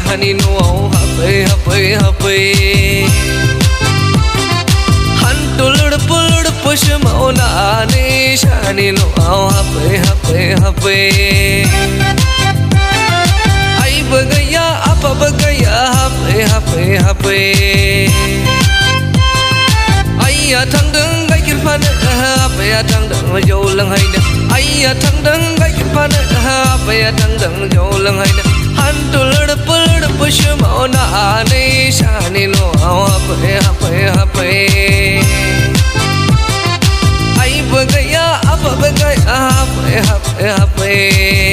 hani no hape Hantulur pulur push mauna ni shani no hape Ai bagaya apa bagaya hape Ai thang đứng gai kin phan hape thang đứng jo lang hai na Ai thang đứng gai kin phan hape thang đứng jo lang hai na Hantulur pulur push mauna ni shani no hape Ai bagaya apa bagaya hape